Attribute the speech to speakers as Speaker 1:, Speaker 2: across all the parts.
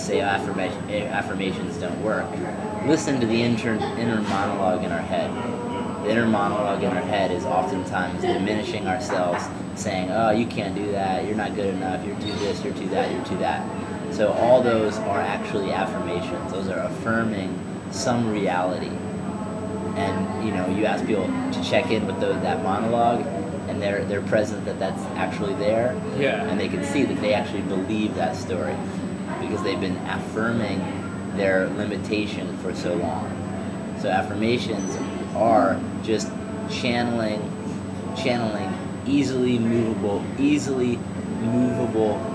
Speaker 1: say affirmations don't work, listen to the inner monologue in our head. The inner monologue in our head is oftentimes diminishing ourselves, saying, oh, you can't do that, you're not good enough, you're too this, you're too that, you're too that. So all those are actually affirmations. Those are affirming some reality. And you ask people to check in with that monologue, and they're present that that's actually there.
Speaker 2: Yeah.
Speaker 1: And they can see that they actually believe that story because they've been affirming their limitation for so long. So affirmations are just channeling easily movable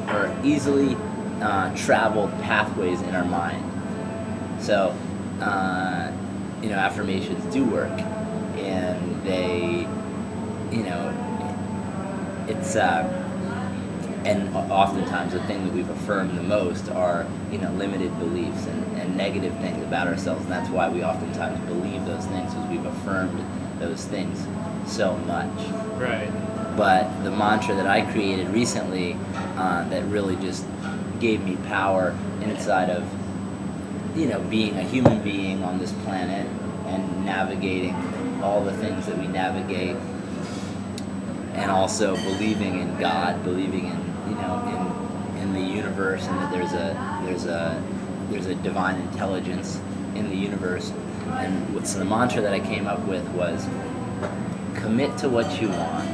Speaker 1: or easily traveled pathways in our mind. So affirmations do work, and they, it's and oftentimes the thing that we've affirmed the most are limited beliefs and negative things about ourselves, and that's why we oftentimes believe those things, because we've affirmed those things so much.
Speaker 2: Right.
Speaker 1: But the mantra that I created recently that really just gave me power inside of being a human being on this planet and navigating all the things that we navigate, and also believing in God, believing in in the universe, and that there's a divine intelligence in the universe. And what's the mantra that I came up with was, commit to what you want,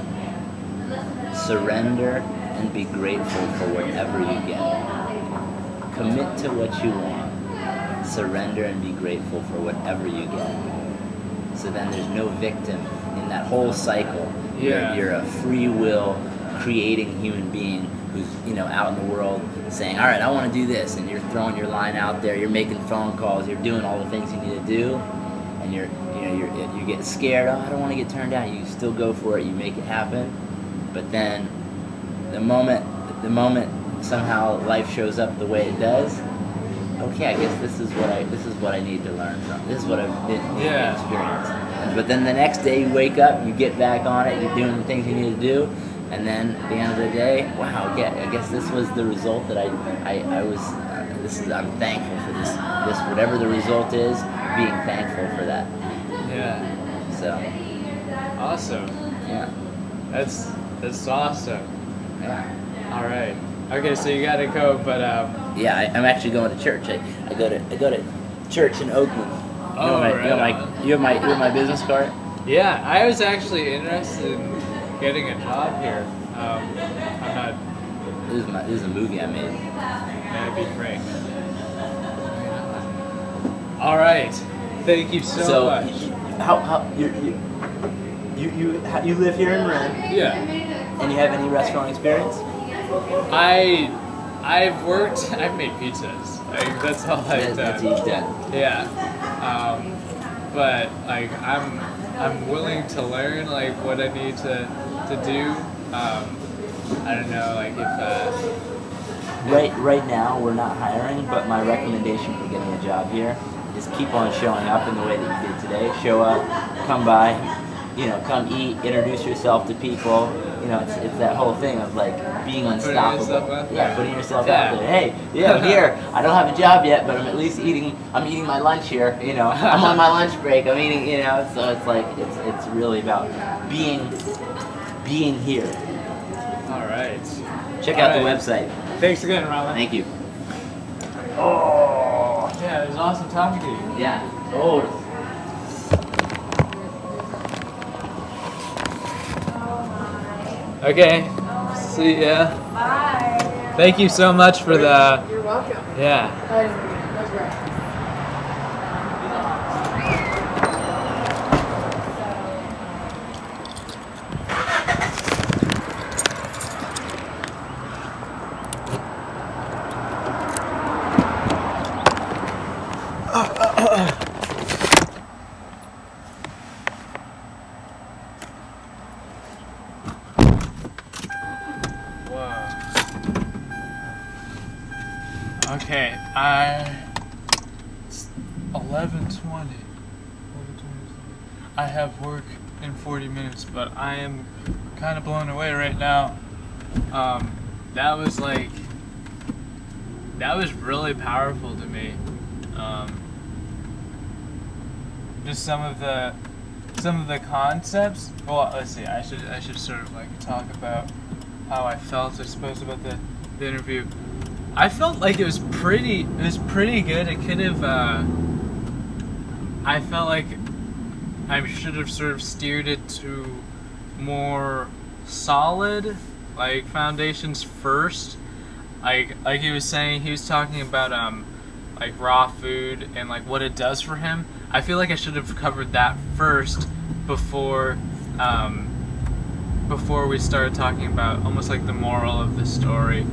Speaker 1: surrender, and be grateful for whatever you get. Commit to what you want, surrender, and be grateful for whatever you get. So then there's no victim in that whole cycle.
Speaker 2: Yeah.
Speaker 1: You're a free will creating human being who's out in the world saying, all right, I want to do this, and you're throwing your line out there, you're making phone calls, you're doing all the things you need to do, and you get scared. Oh, I don't want to get turned down. You still go for it, you make it happen. But then the moment somehow life shows up the way it does, okay, I guess this is what I need to learn from. This is what I've been to experience. But then the next day you wake up, you get back on it, you're doing the things you need to do, and then at the end of the day, wow, I guess this was the result that I was. I'm thankful for this whatever the result is, being thankful for that.
Speaker 2: Yeah.
Speaker 1: So.
Speaker 2: Awesome.
Speaker 1: Yeah.
Speaker 2: That's awesome.
Speaker 1: Yeah.
Speaker 2: All right. Okay, so you gotta go, but
Speaker 1: Yeah, I'm actually going to church. I go to church in Oakland. You have my business card?
Speaker 2: Yeah, I was actually interested in getting a job here. I'm not.
Speaker 1: This is a movie I made.
Speaker 2: That'd be great. All right. Thank you so much.
Speaker 1: How you live here in Marin?
Speaker 2: Yeah.
Speaker 1: And you have any restaurant experience?
Speaker 2: I've made pizzas. That's all I've
Speaker 1: That's
Speaker 2: done.
Speaker 1: what you've done.
Speaker 2: Yeah. But I'm willing to learn what I need to do. I don't know if
Speaker 1: Right now we're not hiring, but my recommendation for getting a job here is keep on showing up in the way that you did today. Show up, come by, come eat, introduce yourself to people. It's that whole thing of being unstoppable. Putting yourself out there. Hey, I'm here. I don't have a job yet, but I'm at least eating my lunch here. I'm on my lunch break. I'm eating. So it's really about being here.
Speaker 2: All right.
Speaker 1: Check out the website.
Speaker 2: Thanks again, Ronald.
Speaker 1: Thank you.
Speaker 2: Oh, yeah, it was awesome talking to you.
Speaker 1: Yeah. Oh.
Speaker 2: Okay. See ya.
Speaker 3: Bye.
Speaker 2: Thank you so much for the.
Speaker 3: You're welcome.
Speaker 2: Yeah.
Speaker 3: That's great.
Speaker 2: Okay, it's 11:20. I have work in 40 minutes, but I am kind of blown away right now. That was that was really powerful to me. Just some of the concepts. Well, let's see. I should sort of like talk about how I felt, I suppose, about the interview. I felt like it was pretty good. It could have. I felt like I should have sort of steered it to more solid, like foundations first. Like he was saying, he was talking about like raw food and like what it does for him. I feel like I should have covered that first before we started talking about almost like the moral of the story.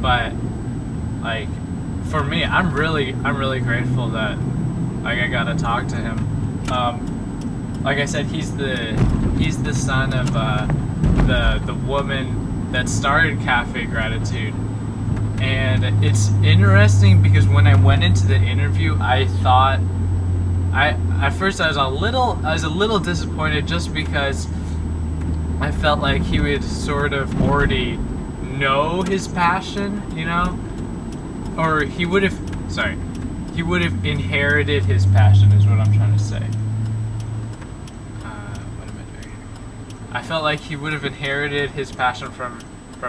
Speaker 2: But like for me, I'm really grateful that like I got to talk to him. Like I said, he's the son of the woman that started Cafe Gratitude. And it's interesting because when I went into the interview, I thought at first I was a little disappointed just because I felt like he would sort of already know his passion, you know? Or he would have inherited his passion is what I'm trying to say. What am I doing? I felt like he would have inherited his passion from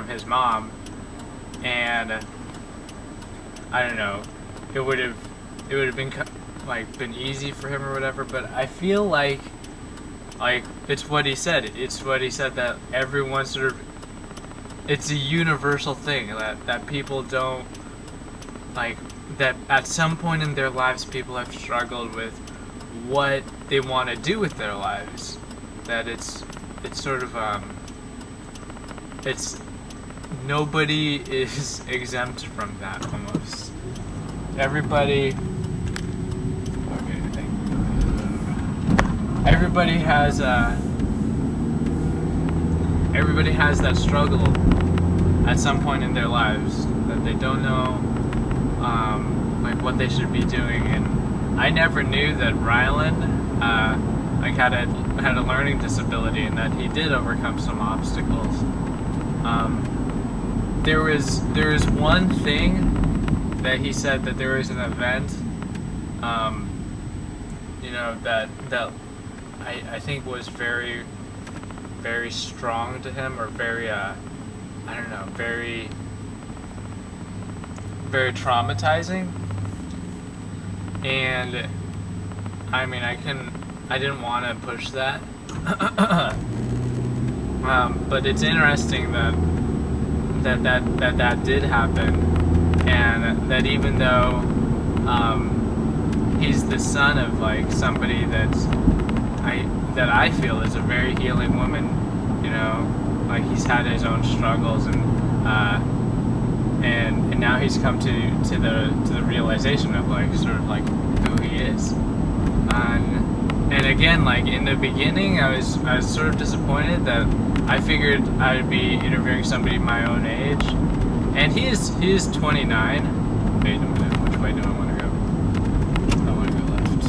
Speaker 2: his mom. And I don't know, it would have been like been easy for him or whatever. But I feel like it's what he said. It's what he said, that everyone sort of, it's a universal thing that people don't like, that at some point in their lives people have struggled with what they want to do with their lives. That it's sort of it's. Nobody is exempt from that, almost. Everybody has that struggle at some point in their lives that they don't know like what they should be doing. And I never knew that Rylan like had a learning disability and that he did overcome some obstacles. There was one thing that he said, that there was an event, you know, that I think was very, very strong to him, or very, I don't know, very, very traumatizing. And I mean, I didn't want to push that, but it's interesting that did happen, and that even though he's the son of like somebody that I feel is a very healing woman, you know, like he's had his own struggles, and now he's come to the realization of like sort of like who he is. And again, like in the beginning, I was sort of disappointed that I figured I'd be interviewing somebody my own age, and he is 29. Wait a minute, which way do I want to go? I want to go left.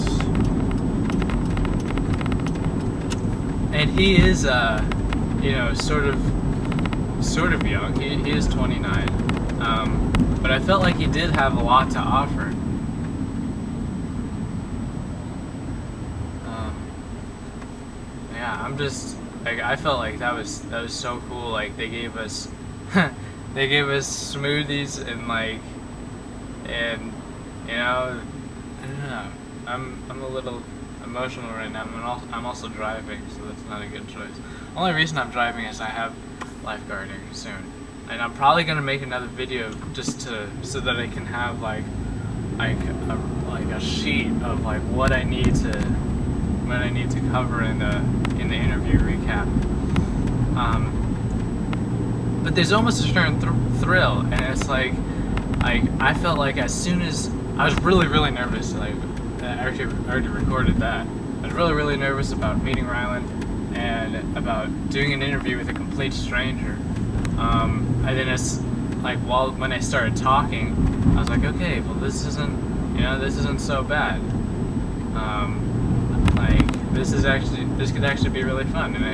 Speaker 2: And he is, you know, sort of young. He is 29, but I felt like he did have a lot to offer. Yeah, I'm just. Like, I felt like that was so cool. Like, they gave us smoothies and like, and you know, I don't know. I'm a little emotional right now. I'm also driving, so that's not a good choice. Only reason I'm driving is I have lifeguarding soon, and I'm probably gonna make another video just so that I can have like a sheet of like what I need to cover in the interview recap. But there's almost a certain thrill, and it's like I felt like as soon as I was really nervous, like I already recorded that. I was really nervous about meeting Rylan and about doing an interview with a complete stranger. And then it's like when I started talking, I was like, okay, well this isn't so bad. Like this could actually be really fun, and